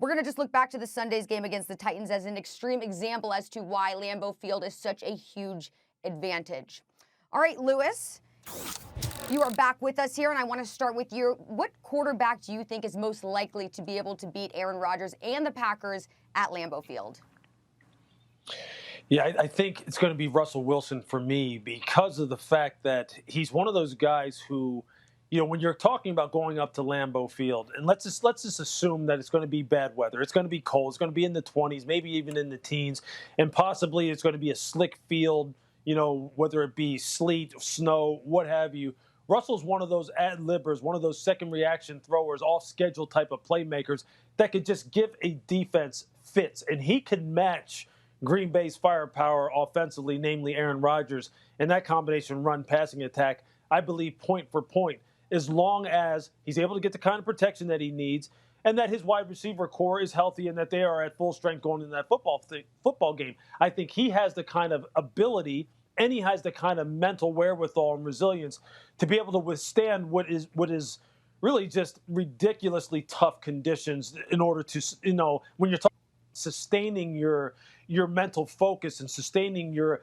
We're going to just look back to the Sunday's game against the Titans as an extreme example as to why Lambeau Field is such a huge advantage. All right, Lewis, you are back with us here, and I want to start with you. What quarterback do you think is most likely to be able to beat Aaron Rodgers and the Packers at Lambeau Field? Yeah, I think it's going to be Russell Wilson for me because of the fact that he's one of those guys who, when you're talking about going up to Lambeau Field, and let's just assume that it's going to be bad weather. It's going to be cold. It's going to be in the 20s, maybe even in the teens, and possibly it's going to be a slick field, whether it be sleet, snow, what have you. Russell's one of those ad-libbers, one of those second reaction throwers, off-schedule type of playmakers that could just give a defense fits, and he can match Green Bay's firepower offensively, namely Aaron Rodgers, and that combination run-passing attack, I believe, point for point, as long as he's able to get the kind of protection that he needs and that his wide receiver core is healthy and that they are at full strength going into that football game. I think he has the kind of ability and he has the kind of mental wherewithal and resilience to be able to withstand what is really just ridiculously tough conditions in order to, when you're talking sustaining your mental focus and sustaining your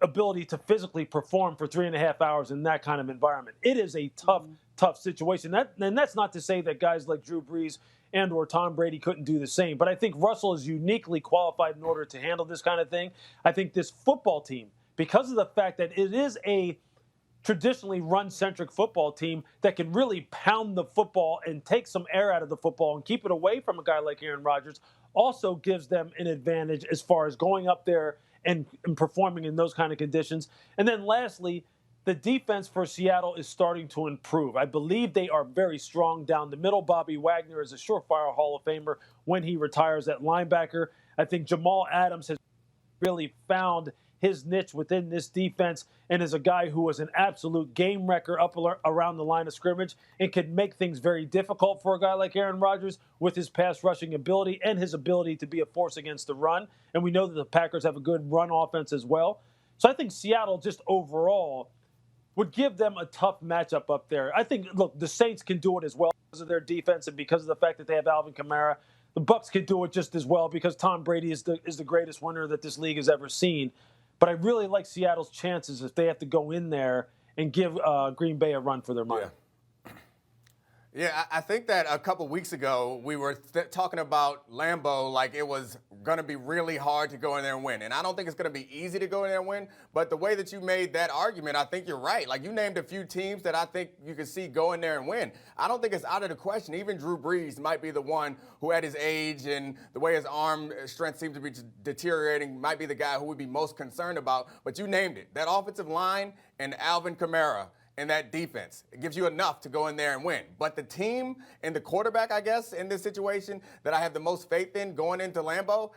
ability to physically perform for 3.5 hours in that kind of environment. It is a tough situation. And that's not to say that guys like Drew Brees and or Tom Brady couldn't do the same. But I think Russell is uniquely qualified in order to handle this kind of thing. I think this football team, because of the fact that it is a traditionally run-centric football team that can really pound the football and take some air out of the football and keep it away from a guy like Aaron Rodgers, also gives them an advantage as far as going up there and performing in those kind of conditions. And then lastly, the defense for Seattle is starting to improve. I believe they are very strong down the middle. Bobby Wagner is a surefire Hall of Famer when he retires at linebacker. I think Jamal Adams has really found his niche within this defense and is a guy who was an absolute game wrecker up around the line of scrimmage and can make things very difficult for a guy like Aaron Rodgers with his pass rushing ability and his ability to be a force against the run. And we know that the Packers have a good run offense as well. So I think Seattle just overall would give them a tough matchup up there. I think, look, the Saints can do it as well because of their defense and because of the fact that they have Alvin Kamara. The Bucs could do it just as well because Tom Brady is the greatest winner that this league has ever seen. But I really like Seattle's chances if they have to go in there and give Green Bay a run for their money. Yeah, I think that a couple weeks ago we were talking about Lambeau like it was going to be really hard to go in there and win. And I don't think it's going to be easy to go in there and win. But the way that you made that argument, I think you're right. Like you named a few teams that I think you could see go in there and win. I don't think it's out of the question. Even Drew Brees might be the one who at his age and the way his arm strength seems to be deteriorating might be the guy who would be most concerned about. But you named it. That offensive line and Alvin Kamara. And that defense, it gives you enough to go in there and win. But the team and the quarterback, I guess, in this situation that I have the most faith in going into Lambeau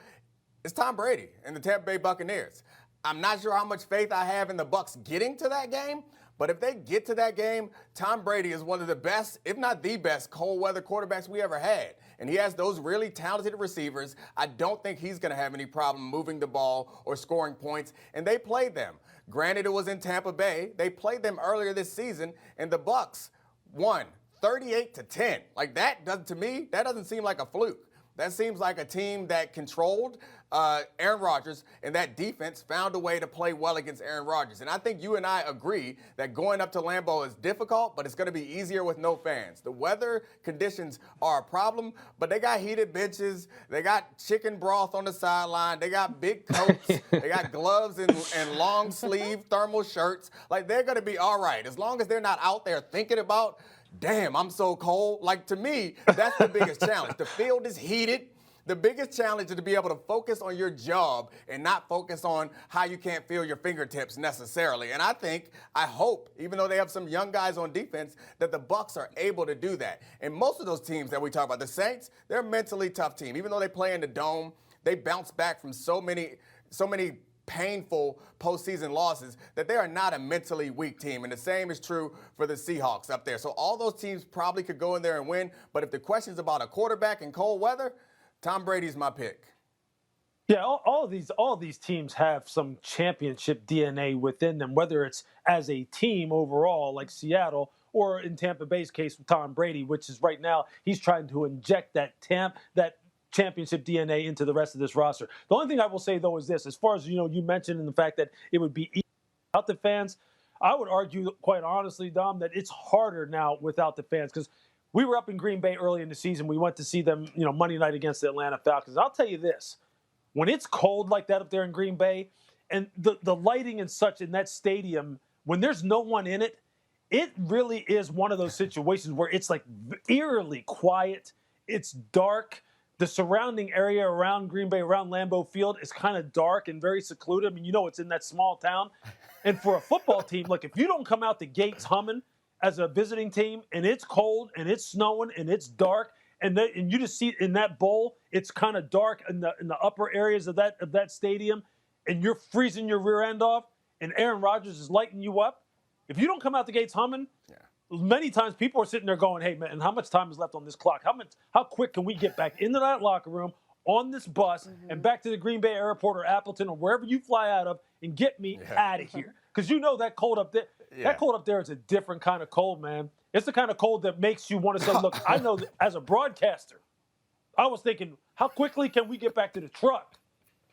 is Tom Brady and the Tampa Bay Buccaneers. I'm not sure how much faith I have in the Bucs getting to that game, but if they get to that game, Tom Brady is one of the best, if not the best, cold weather quarterbacks we ever had. And he has those really talented receivers. I don't think he's going to have any problem moving the ball or scoring points. And they played them. Granted, it was in Tampa Bay. They played them earlier this season, and the Bucs won 38-10. Like that, to me, that doesn't seem like a fluke. That seems like a team that controlled Aaron Rodgers, and that defense found a way to play well against Aaron Rodgers. And I think you and I agree that going up to Lambeau is difficult, but it's going to be easier with no fans. The weather conditions are a problem, but they got heated benches. They got chicken broth on the sideline. They got big coats. They got gloves and long sleeve thermal shirts. Like, they're going to be all right as long as they're not out there thinking about, damn, I'm so cold. Like, to me, that's the biggest challenge. The field is heated. The biggest challenge is to be able to focus on your job and not focus on how you can't feel your fingertips necessarily. And I hope, even though they have some young guys on defense, that the Bucs are able to do that. And most of those teams that we talk about, the Saints, they're a mentally tough team. Even though they play in the dome, they bounce back from so many painful postseason losses that they are not a mentally weak team. And the same is true for the Seahawks up there. So all those teams probably could go in there and win. But if the question is about a quarterback in cold weather, Tom Brady's my pick. Yeah, all of these teams have some championship DNA within them, whether it's as a team overall like Seattle or in Tampa Bay's case with Tom Brady, which is right now he's trying to inject that championship DNA into the rest of this roster. The only thing I will say, though, is this. As far as, you mentioned in the fact that it would be easy without the fans, I would argue, quite honestly, Dom, that it's harder now without the fans because we were up in Green Bay early in the season. We went to see them, Monday night against the Atlanta Falcons. I'll tell you this. When it's cold like that up there in Green Bay and the lighting and such in that stadium, when there's no one in it, it really is one of those situations where it's like eerily quiet. It's dark. The surrounding area around Green Bay, around Lambeau Field, is kind of dark and very secluded. I mean, it's in that small town. And for a football team, look, if you don't come out the gates humming as a visiting team and it's cold and it's snowing and it's dark and you just see in that bowl, it's kind of dark in the upper areas of that stadium and you're freezing your rear end off and Aaron Rodgers is lighting you up, if you don't come out the gates humming, many times people are sitting there going, hey, man, how much time is left on this clock? How quick can we get back into that locker room, on this bus, and back to the Green Bay airport or Appleton or wherever you fly out of and get me out of here? Because that cold up there, that cold up there is a different kind of cold, man. It's the kind of cold that makes you want to say, look, I know that as a broadcaster, I was thinking, how quickly can we get back to the truck?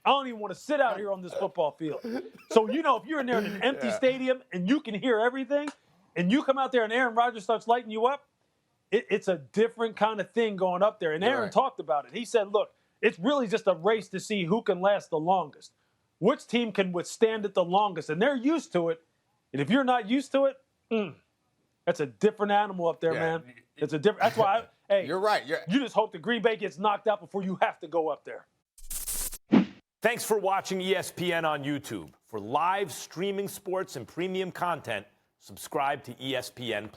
I don't even want to sit out here on this football field. So, if you're in there in an empty stadium and you can hear everything, and you come out there and Aaron Rodgers starts lighting you up, it's a different kind of thing going up there. And Aaron talked about it. He said, look, it's really just a race to see who can last the longest. Which team can withstand it the longest? And they're used to it. And if you're not used to it, that's a different animal up there, man. It's a different. That's why, you're right. You just hope the Green Bay gets knocked out before you have to go up there. Thanks for watching ESPN on YouTube. For live streaming sports and premium content, subscribe to ESPN+.